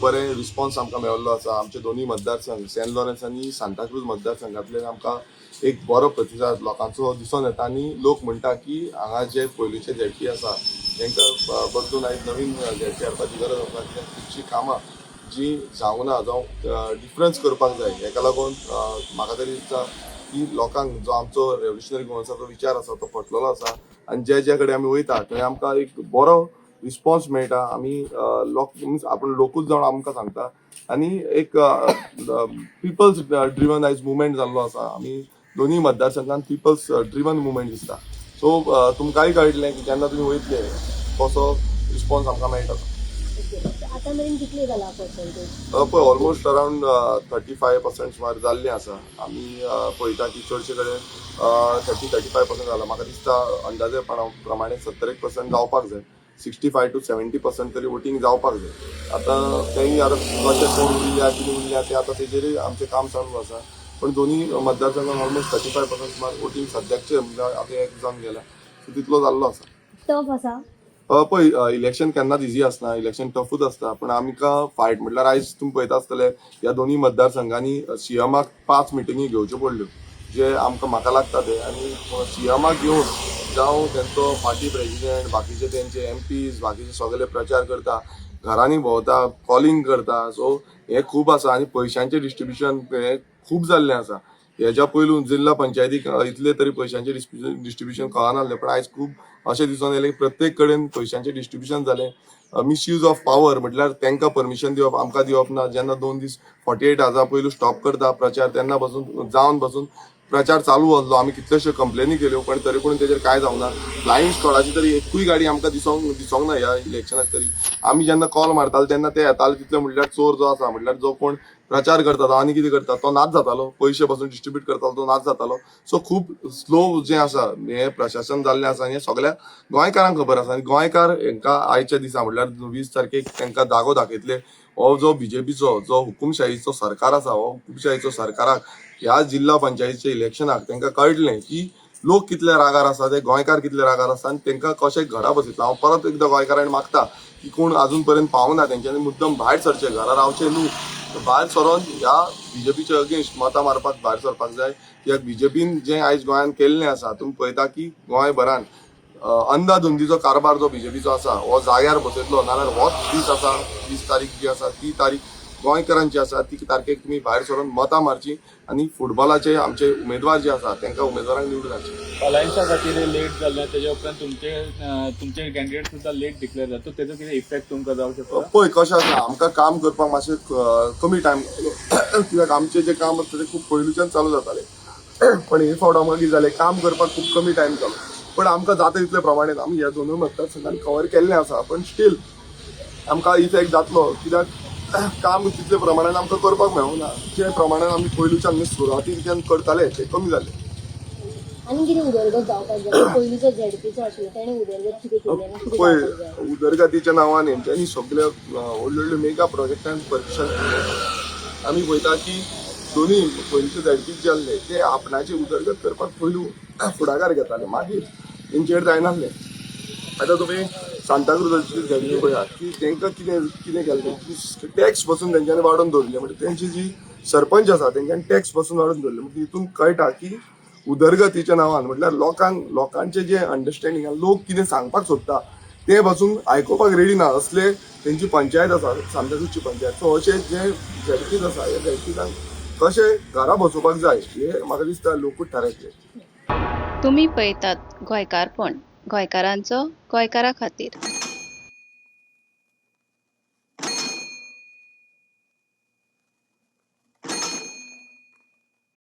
बरे रिस्पॉन्स आमकां मेळिल्लो आसा. आमचे दोन्ही मतदारसंघ सेंट लॉरेन्स आनी सांताक्रूज मतदारसंघांतल्यान आमकां एक बरो प्रतिसाद लोकांचो दिसून येता आनी लोक म्हणटा की हांगा जे पयलींचे झेडपी आसा तांकां बदलून आयज नवीन झेडपी हाडपाची गरज आसा. कित्याक खुबशीं कामां जी जावंक ना जावं डिफरन्स करपाक जाय. हेका लागून म्हाका तरी दिसता की लोकांक जो आमचो रेव्होल्युशनरी गोवन्साचो विचार आसा तो पटलेलो आसा आनी जे कडेन आमी वयता थंय आमकां एक बरो रिस्पॉन्स मेळटा. आमी मीन्स आपण लोकूच जावन आमकां सांगता आनी एक पिपल्स ड्रिवन आयज मुवमेंट जाल्लो आसा. आमी दोन्ही मतदारसंघात पिपल्स ड्रिवन मुवमेंट दिसता. सो तुमकांय कळटलें की जेन्ना तुमी वयतले कसो रिस्पॉन्स आमकां मेळटा. पळय ऑलमोस्ट अरावंड 35% सुमार जाल्लें आसा. आमी पळयता की चडशे कडेन 30-35% जाला. म्हाका दिसता अंदाजेपणा प्रमाणे 70% जावपाक जाय. 65 to 70% तरी वोटींग जावपाक जाय. आतां तेंय आतां कशें कोण उरल्या कितें उरल्या तें आतां तेजेर आमचें काम चालू आसा. पण दोन्ही मतदारसंघात ऑलमोस्ट 35% सुमार वोटींग सद्याचे म्हणजे आतां एक जावन गेला. सो तितलो जाल्लो आसा. टफ आसा पळय इलेक्शन केन्नाच इजी आसना. इलेक्शन टफूच आसता. पण आमकां फायट म्हटल्यार आयज तुमी पळयता आसतले ह्या दोन्ही मतदारसंघांनी सीएमाक 5 मिटिंगी घेवच्यो पडल्यो जे म्हाका लागता ते. आनी सीएमाक घेवन जावं तेंचो पार्टी प्रेसिडेंट बाकीचे तेंचे MPs बाकीचे सगळे प्रचार करता, घरांनी भोंवता, कॉलिंग करता. सो हे खूब आसा आनी पयशांचें डिस्ट्रिब्युशन हे खूब जाल्लें आसा. हेच्या पयलू जिल्ला पंचायतीक इतले तरी पयशांचें डिस्ट्रिब्युशन कळनासलें. पण आयज खूब अशें दिसून येयलें की प्रत्येक कडेन पयशांचें डिस्ट्रिब्युशन जालें. मिसयूज ऑफ पावर म्हटल्यार तांकां परमिशन दिवप आमकां दिवप ना. जेन्ना 2 दीस 48 आवर्सा पयलू स्टॉप करता प्रचार तेन्ना बसून प्रचार चालू आसलो. आमी कितल्योश्यो कंप्लेनी केल्यो पण तरी पूण तेजेर कांय जावना. फ्लायींग स्क्वॉडाची तरी एकूय गाडी आमकां दिसोंक ना ह्या इलेक्शनाक तरी. आमी जेन्ना कॉल मारताले तेन्ना ते येताले तितले म्हटल्यार चोर जो आसा म्हटल्यार जो कोण प्रचार करता तो आनी कितें करता तो नाच जातालो. पयशे पासून डिस्ट्रिब्यूट करतालो तो नाच जातालो. सो खूब स्लो जें आसा हें प्रशासन जाल्लें आसा हें सगळ्या गोंयकारांक खबर आसा. आनी गोंयकार हांकां आयच्या दिसा म्हटल्यार 20 तारखेक तांकां जागो दाखयतले. हो जो बीजेपीचो जो हुकुमशाहीचो सरकार आसा हो हुकुमशाहीचो सरकाराक ह्या जिल्हा पंचायतीच्या इलेक्शनाक तांकां कळटलें की लोक कितले रागार आसा ते गोंयकार कितले रागार आसा आनी तांकां कशें घरा बसयतलो. हांव परत एकदां गोंयकारांक मागता की कोण अजून पर्यंत पावना तेंच्यांनी मुद्दम भायर सरचे, घरा रावचे न्हू. भायर सरोन ह्या बीजेपीच्या अगेन्स्ट मतां मारपाक भायर सरपाक जाय. कित्याक बीजेपीन जें आयज गोंयांत केल्लें आसा तुमी पळयता की गोंयभरान अंधाधुंदीचो कारबार जो बीजेपीचो आसा हो जाग्यार बसयतलो. नाल्यार होच दीस आसा 20 तारीख जी आसा ती तारीख गोंयकारांची आसा. ती तारखेक तुमी भायर सरून मतां मारची आनी फुटबॉलाचे आमचे उमेदवार जे आसा तांकां उमेदवारांक निवडून हाडचे. अलायन्सा खातीर लेट जाल्लें तेजे उपरांत तुमचे कॅन्डिडेट सुद्दां लेट डिक्लेअर जाता तेजो कितें इफेक्ट तुमकां जावंक शकता? पळय कशें आसा आमकां काम करपाक मातशें कमी टायम कित्याक आमचें जें काम आसता तें खूब पयलींच्यान चालू जातालें. पण हे फावट आमकां कितें जालें काम करपाक खूब कमी टायम जालो. पण आमकां जाता तितले प्रमाणें आमी ह्या दोनूय मतदारसंघांत कवर केल्लें आसा. पण स्टील आमकां इफेक्ट जातलो कित्याक काम तितले प्रमाणान आमकां करपाक मेळूंक ना. जे प्रमाणान आमी पयलींच्यान सुरवातीच्यान करताले ते कमी जाले. आनी कितें उदरगत जावपाक जाय? पयलींचो झेडपीचो आशिल्लो तेणें उदरगत कितें केलें ना कितें पळय जावपाक जाय? उदरगतीच्या नांवान हेंच्यांनी सगळ्या व्हडले व्हडले मेगा प्रोजेक्टांक परमिशन दिलें. आमी पळयता की दोन्ही पयलींचे झेडपी जे आसले ते आपणाची उदरगत करपाक पयलू फुडाकार घेताले मागीर तेंचेर जायनासलें. आतां तुमी सांताक्रूजाची झेडपी पळयात की तांकां कितें केलें की टॅक्स पासून तेंच्यांनी वाडोवन दवरले. म्हणजे तेंची जी सरपंच आसा तेंच्यांनी टॅक्स पासून वाडोवन दवरले. म्हणजे हितून कळटा की उदरगतीच्या नांवान म्हटल्यार लोकांचे जे अंडरस्टँडींग लोक कितें सांगपाक सोदता ते पासून आयकुपाक रेडी ना असले तेंची पंचायत आसा सांताक्रूजची पंचायत. सो अशें जे झेडपीज आसा ह्या झेडपीजांक कशें घरा बसोवपाक जाय हे म्हाका दिसता लोकूच थारायतले. तुम्ही पळयतात गोंयकारपण, गोंयकारांचो गोंयकारा खातीर.